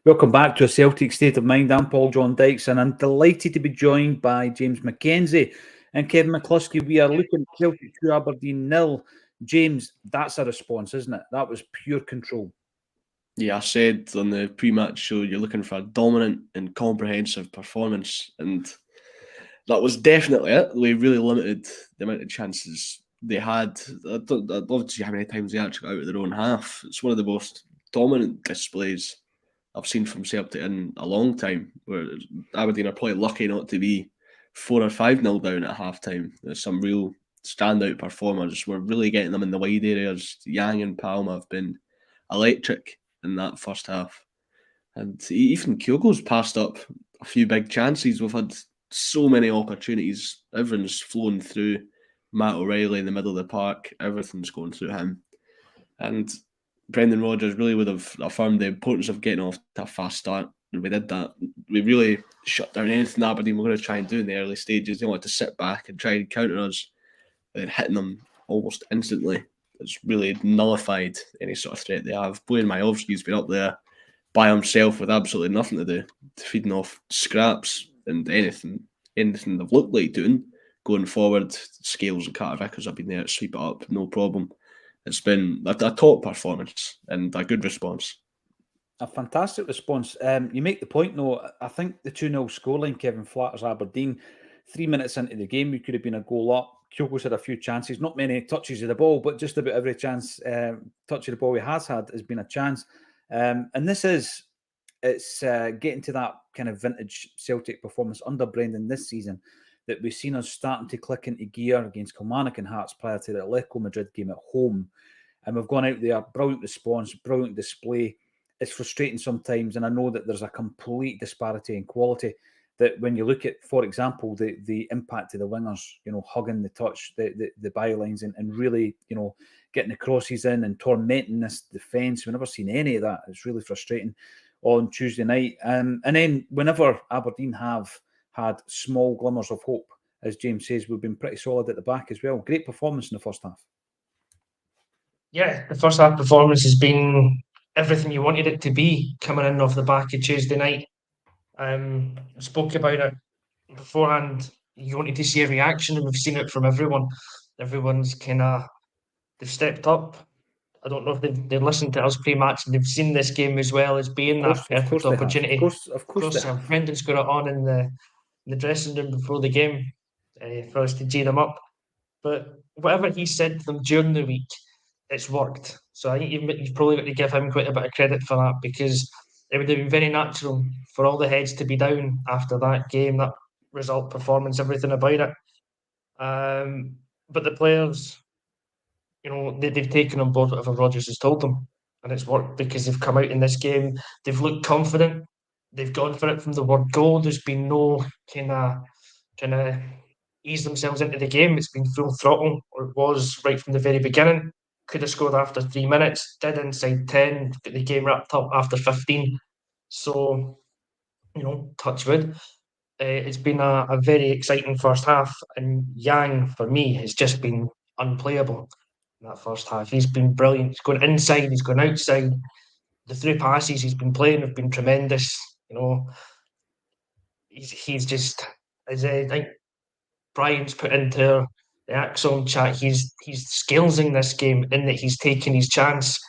Welcome back to a Celtic State of Mind. I'm Paul John Dykes, and I'm delighted to be joined by James McKenzie and Kevin McCluskey. We are looking at Celtic 2, Aberdeen 0. James, that's a response, isn't it? That was pure control. Yeah, I said on the pre-match show you're looking for a dominant and comprehensive performance, and that was definitely it. We really limited the amount of chances they had. I'd love to see how many times they actually got out of their own half. It's one of the most dominant displays I've seen from Celtic in a long time, where Aberdeen are probably lucky not to be 4 or 5-0 down at half time. There's some real standout performers. We're really getting them in the wide areas. Yang and Palma have been electric in that first half. And even Kyogo's passed up a few big chances. We've had so many opportunities. Everyone's flown through Matt O'Reilly in the middle of the park. Everything's going through him. And Brendan Rodgers really would have affirmed the importance of getting off to a fast start. And we did that. We really shut down anything Aberdeen we're going to try and do in the early stages. They wanted to sit back and try and counter us. And then hitting them almost instantly. It's really nullified any sort of threat they have. Bojan Majovski's been up there by himself with absolutely nothing to do, feeding off scraps and anything they've looked like doing. Going forward, Scales and Carter Vickers have been there to sweep it up, no problem. It's been a top performance and a good response. A fantastic response. You make the point, though. I think the 2-0 scoreline, Kevin, flatters Aberdeen. 3 minutes into the game, we could have been a goal up. Kyogo's had a few chances, not many touches of the ball, but just about every chance, touch of the ball he has had has been a chance. And it's getting to that kind of vintage Celtic performance under Brendan this season that we've seen us starting to click into gear against Kilmarnock and Hearts prior to the Atletico Madrid game at home. And we've gone out there, brilliant response, brilliant display. It's frustrating sometimes, and I know that there's a complete disparity in quality. That when you look at, for example, the impact of the wingers, hugging the touch, the bylines, and really, getting the crosses in and tormenting this defence. We've never seen any of that. It's really frustrating on Tuesday night. And then whenever Aberdeen have had small glimmers of hope, as James says, we've been pretty solid at the back as well. Great performance in the first half. Yeah, the first half performance has been everything you wanted it to be coming in off the back of Tuesday night. I spoke about it beforehand. You wanted to see a reaction, and we've seen it from everyone. Everyone's they've stepped up. I don't know if they've listened to us pre-match and they've seen this game as well as being that perfect opportunity. Of course, Brendan's got it on in the dressing room before the game for us to G them up. But whatever he said to them during the week, it's worked. So I think you've probably got to give him quite a bit of credit for that, because it would have been very natural for all the heads to be down after that game, that result, performance, everything about it. But the players, they've taken on board whatever Rodgers has told them, and it's worked because they've come out in this game. They've looked confident. They've gone for it from the word go. There's been no kind of trying to ease themselves into the game. It's been full throttle, or it was right from the very beginning. Could have scored after 3 minutes, did inside 10, got the game wrapped up after 15. So, touch wood. It's been a very exciting first half, and Yang, for me, has just been unplayable in that first half. He's been brilliant. He's gone inside, he's gone outside. The 3 passes he's been playing have been tremendous. He's just, as I think Brian's put into the Acsom chat, he's scalesing this game in that he's taking his chance.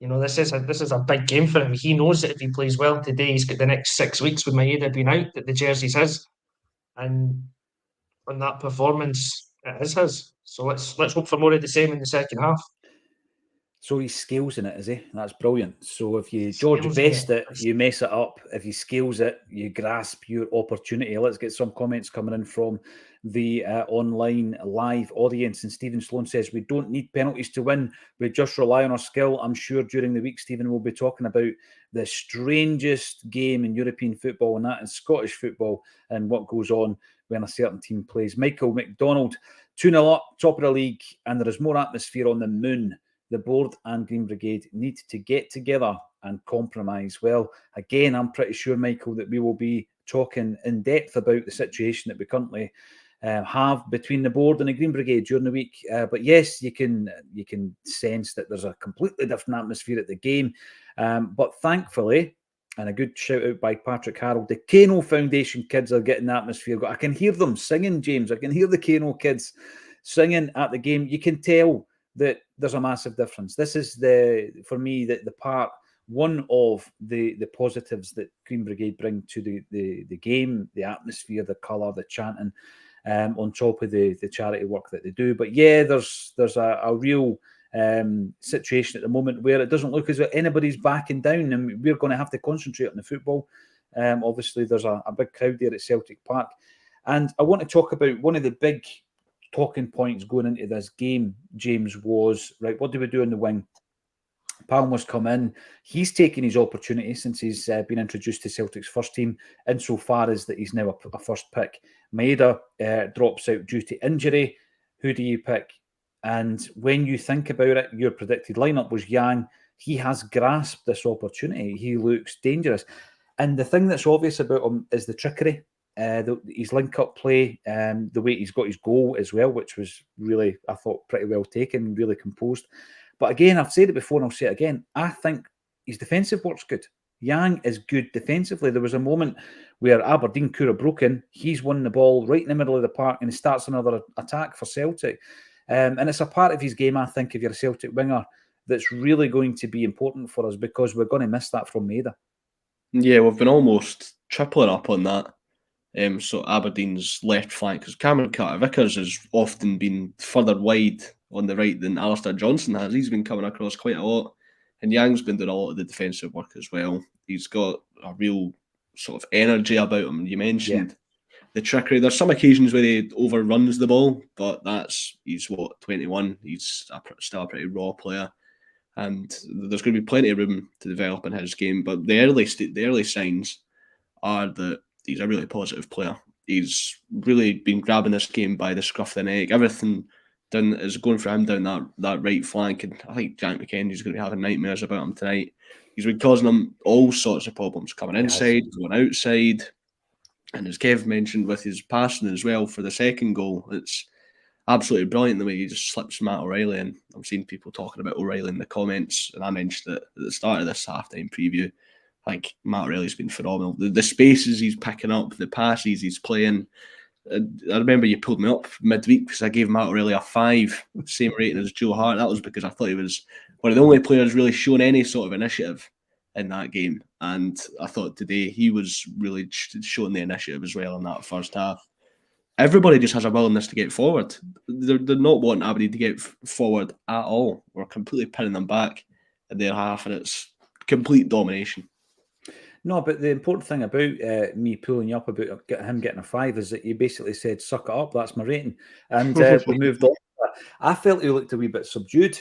This is a big game for him. He knows that if he plays well today, he's got the next 6 weeks with Maeda being out, that the jersey's his. And on that performance, it is his. So let's hope for more of the same in the second half. So he scales in it, is he? That's brilliant. So if you George Best it, you mess it up. If he scales it, you grasp your opportunity. Let's get some comments coming in from the online live audience. And Stephen Sloan says, we don't need penalties to win. We just rely on our skill. I'm sure during the week, Stephen will be talking about the strangest game in European football, and that is Scottish football, and what goes on when a certain team plays. Michael McDonald, 2-0 up, top of the league, and there is more atmosphere on the moon. The board and Green Brigade need to get together and compromise. Well, again, I'm pretty sure, Michael, that we will be talking in depth about the situation that we currently have between the board and the Green Brigade during the week. But yes, you can sense that there's a completely different atmosphere at the game. But thankfully, And a good shout out by Patrick Harold. The Kano Foundation kids are getting the atmosphere. I can hear them singing, James. I can hear the Kano kids singing at the game. You can tell that there's a massive difference. This is for me, the part one of the positives that Green Brigade bring to the game, the atmosphere, the colour, the chanting, on top of the charity work that they do. But yeah, there's a real situation at the moment where it doesn't look as though anybody's backing down, and we're going to have to concentrate on the football. Obviously, there's a big crowd there at Celtic Park, and I want to talk about one of the big talking points going into this game, James, was, right, what do we do on the wing? Palmer's come in. He's taken his opportunity since he's been introduced to Celtic's first team, insofar as that he's now a first pick. Maeda drops out due to injury. Who do you pick? And when you think about it, your predicted lineup was Yang. He has grasped this opportunity. He looks dangerous. And the thing that's obvious about him is the trickery, his link-up play, the way he's got his goal as well, which was really, I thought, pretty well taken, really composed. But again, I've said it before and I'll say it again, I think his defensive work's good. Yang is good defensively. There was a moment where Aberdeen could have broken. He's won the ball right in the middle of the park and he starts another attack for Celtic. And it's a part of his game, I think, if you're a Celtic winger, that's really going to be important for us, because we're going to miss that from Maeda. Yeah, we've been almost tripling up on that. So Aberdeen's left flank, because Cameron Carter-Vickers has often been further wide on the right than Alistair Johnson has. He's been coming across quite a lot. And Yang's been doing a lot of the defensive work as well. He's got a real sort of energy about him. You mentioned the trickery. There's some occasions where he overruns the ball, but he's 21. He's still a pretty raw player. And there's going to be plenty of room to develop in his game. But the early signs are that he's a really positive player. He's really been grabbing this game by the scruff of the neck. Everything is going for him down that right flank, and I think Jack McKennie's going to be having nightmares about him tonight. He's been causing him all sorts of problems, coming inside, going outside, and as Kev mentioned with his passing as well for the second goal, it's absolutely brilliant the way he just slips Matt O'Reilly in. I'm seeing people talking about O'Reilly in the comments, and I mentioned it at the start of this halftime preview. I think Matt O'Reilly's been phenomenal. The spaces he's picking up, the passes he's playing. I remember you pulled me up midweek because I gave Matt O'Reilly a 5, same rating as Joe Hart. That was because I thought he was one of the only players really showing any sort of initiative in that game. And I thought today he was really showing the initiative as well in that first half. Everybody just has a willingness to get forward. They're not wanting Aberdeen to get forward at all. We're completely pinning them back in their half, and it's complete domination. No, but the important thing about me pulling you up about him getting a 5 is that you basically said, suck it up, that's my rating. And we moved on. I felt he looked a wee bit subdued,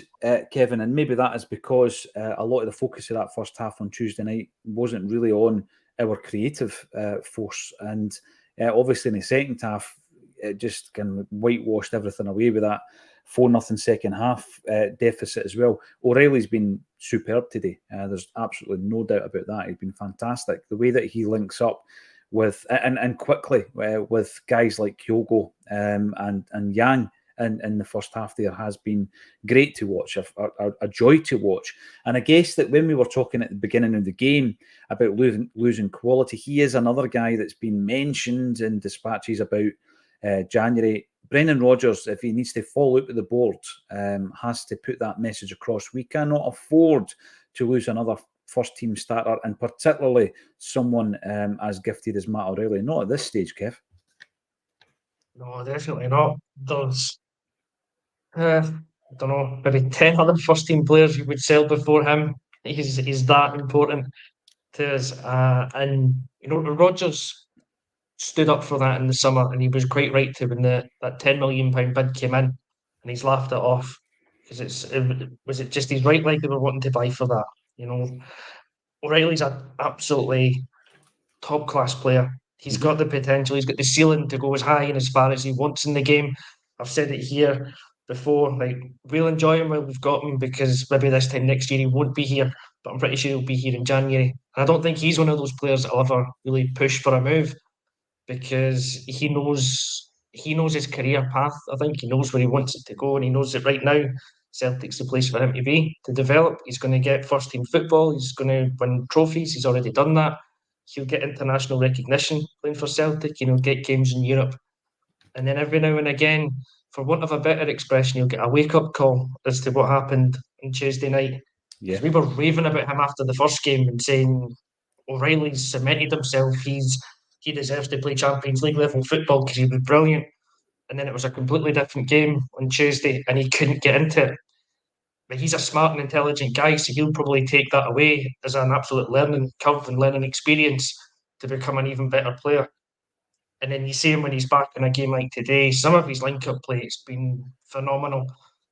Kevin, and maybe that is because a lot of the focus of that first half on Tuesday night wasn't really on our creative force. And obviously in the second half, it just kind of whitewashed everything away with that 4-0 second half deficit as well. O'Reilly's been superb today. There's absolutely no doubt about that. He's been fantastic. The way that he links up with and quickly with guys like Kyogo and Yang in the first half there has been great to watch, a joy to watch. And I guess that when we were talking at the beginning of the game about losing quality, he is another guy that's been mentioned in dispatches about January. Brendan Rodgers, if he needs to fall out with the board, has to put that message across. We cannot afford to lose another first-team starter, and particularly someone as gifted as Matt O'Reilly. Not at this stage, Kev. No, definitely not. There's, I don't know, maybe 10 other first-team players you would sell before him. He's that important to us. And, Rodgers stood up for that in the summer, and he was quite right to when that £10 million bid came in, and he's laughed it off because was it just his right leg they were wanting to buy for that? O'Reilly's an absolutely top class player. He's got the potential. He's got the ceiling to go as high and as far as he wants in the game. I've said it here before. Like, we'll enjoy him while we've got him, because maybe this time next year he won't be here, but I'm pretty sure he'll be here in January. And I don't think he's one of those players that'll ever really push for a move, because he knows his career path. I think he knows where he wants it to go, and he knows that right now Celtic's the place for him to be, to develop. He's going to get first team football. He's going to win trophies. He's already done that. He'll get international recognition playing for Celtic. He'll get games in Europe. And then every now and again, for want of a better expression, he'll get a wake-up call as to what happened on Tuesday night. Because we were raving about him after the first game and saying O'Reilly's cemented himself. He deserves to play Champions League level football because he was brilliant. And then it was a completely different game on Tuesday and he couldn't get into it. But he's a smart and intelligent guy, so he'll probably take that away as an absolute learning curve and learning experience to become an even better player. And then you see him when he's back in a game like today. Some of his link-up play has been phenomenal.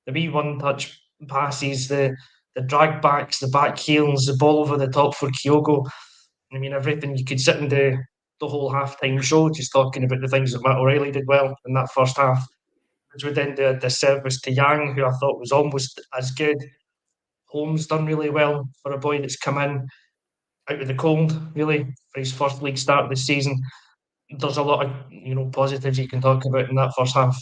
The wee one-touch passes, the drag backs, the back heels, the ball over the top for Kyogo. I mean, everything. You could sit and do the whole half-time show just talking about the things that Matt O'Reilly did well in that first half, which would then do a disservice to Yang, who I thought was almost as good. Holmes done really well for a boy that's come in out of the cold, really, for his first league start this season. There's a lot of positives you can talk about in that first half.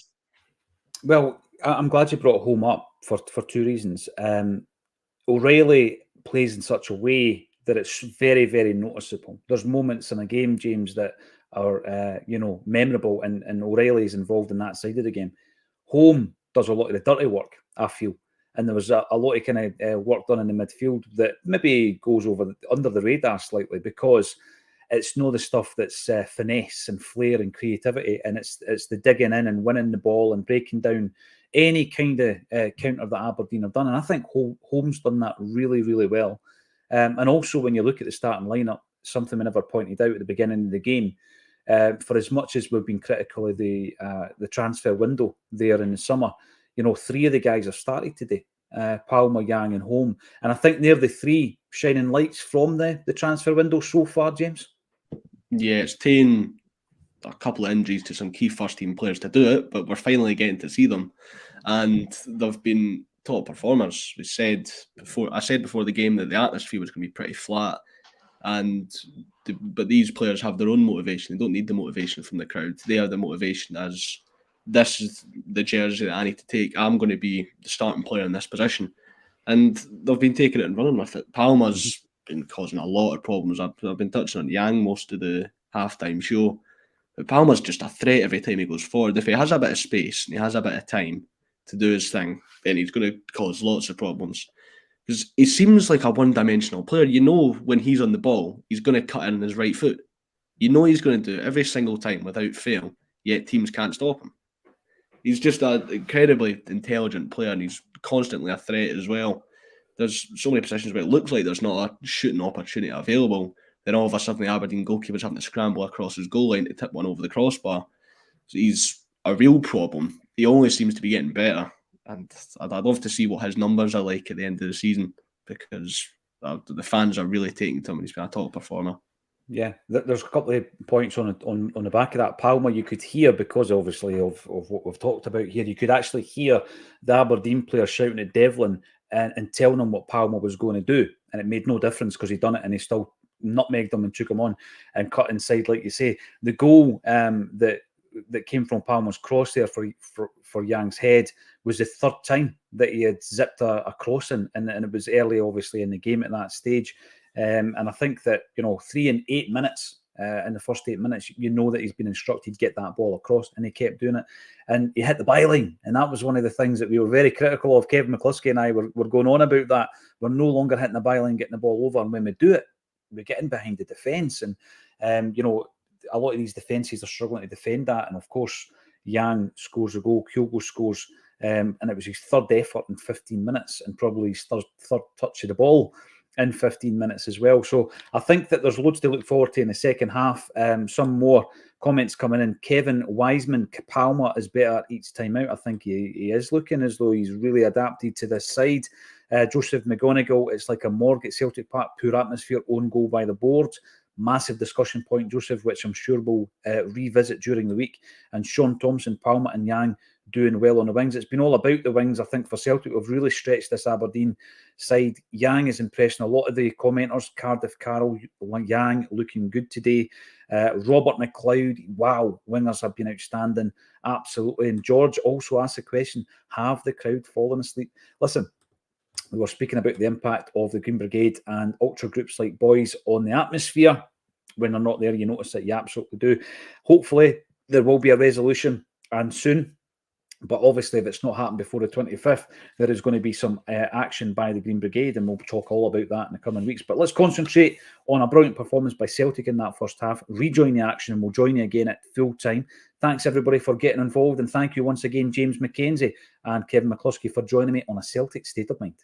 Well, I'm glad you brought Home up for two reasons. O'Reilly plays in such a way that it's very, very noticeable. There's moments in a game, James, that are memorable, and O'Reilly's involved in that side of the game. Home does a lot of the dirty work, I feel, and there was a lot of kind of work done in the midfield that maybe goes under the radar slightly because it's not the stuff that's finesse and flair and creativity, and it's the digging in and winning the ball and breaking down any kind of counter that Aberdeen have done. And I think Holmes done that really, really well. And also when you look at the starting lineup, something we never pointed out at the beginning of the game, for as much as we've been critical of the transfer window there in the summer, three of the guys have started today. Palmer, Yang and Home. And I think they're the three shining lights from the transfer window so far, James. Yeah, it's taken a couple of injuries to some key first-team players to do it, but we're finally getting to see them. And they've been top performers. I said before the game that the atmosphere was going to be pretty flat. But these players have their own motivation. They don't need the motivation from the crowd. They have the motivation as, this is the jersey that I need to take. I'm going to be the starting player in this position. And they've been taking it and running with it. Palmer's been causing a lot of problems. I've been touching on Yang most of the halftime show. But Palmer's just a threat every time he goes forward. If he has a bit of space and he has a bit of time to do his thing, then he's going to cause lots of problems. Because he seems like a one-dimensional player. When he's on the ball, he's going to cut in on his right foot. He's going to do it every single time without fail, yet teams can't stop him. He's just an incredibly intelligent player, and he's constantly a threat as well. There's so many positions where it looks like there's not a shooting opportunity available. Then all of a sudden the Aberdeen goalkeeper's having to scramble across his goal line to tip one over the crossbar. So he's a real problem. He only seems to be getting better. And I'd love to see what his numbers are like at the end of the season, because the fans are really taking to him. He's been a top performer. Yeah, there's a couple of points on the back of that. Palmer, you could hear, because obviously of what we've talked about here, you could actually hear the Aberdeen player shouting at Devlin and telling him what Palmer was going to do. And it made no difference because he'd done it, and he still nutmegged him and took him on and cut inside, like you say. The goal that came from Palmer's cross there for Yang's head was the third time that he had zipped a cross in, and it was early, obviously, in the game at that stage. And I think that 3 and 8 minutes in the first 8 minutes, that he's been instructed to get that ball across, and he kept doing it, and he hit the byline, and that was one of the things that we were very critical of. Kevin McCluskey and I were going on about that. We're no longer hitting the byline, getting the ball over, and when we do it, we're getting behind the defence, and a lot of these defences are struggling to defend that. And of course, Yang scores a goal, Kyogo scores, and it was his third effort in 15 minutes, and probably his third touch of the ball in 15 minutes as well. So I think that there's loads to look forward to in the second half. Some more comments coming in. Kevin Wiseman, Palmer is better each time out. I think he is looking as though he's really adapted to this side. Joseph McGonigal, it's like a morgue at Celtic Park, poor atmosphere, own goal by the board. Massive discussion point, Joseph, which I'm sure we'll revisit during the week. And Sean Thompson, Palmer and Yang doing well on the wings. It's been all about the wings, I think, for Celtic. We've really stretched this Aberdeen side. Yang is impressing a lot of the commenters. Cardiff Carroll, Yang looking good today. Robert McLeod, wow, wingers have been outstanding, absolutely. And George also asked the question, have the crowd fallen asleep? Listen, we were speaking about the impact of the Green Brigade and ultra groups like Boys on the atmosphere. When they're not there, you notice that you absolutely do. Hopefully, there will be a resolution, and soon. But obviously, if it's not happened before the 25th, there is going to be some action by the Green Brigade, and we'll talk all about that in the coming weeks. But let's concentrate on a brilliant performance by Celtic in that first half. Rejoin the action, and we'll join you again at full time. Thanks, everybody, for getting involved, and thank you once again, James McKenzie and Kevin McCluskey, for joining me on A Celtic State of Mind.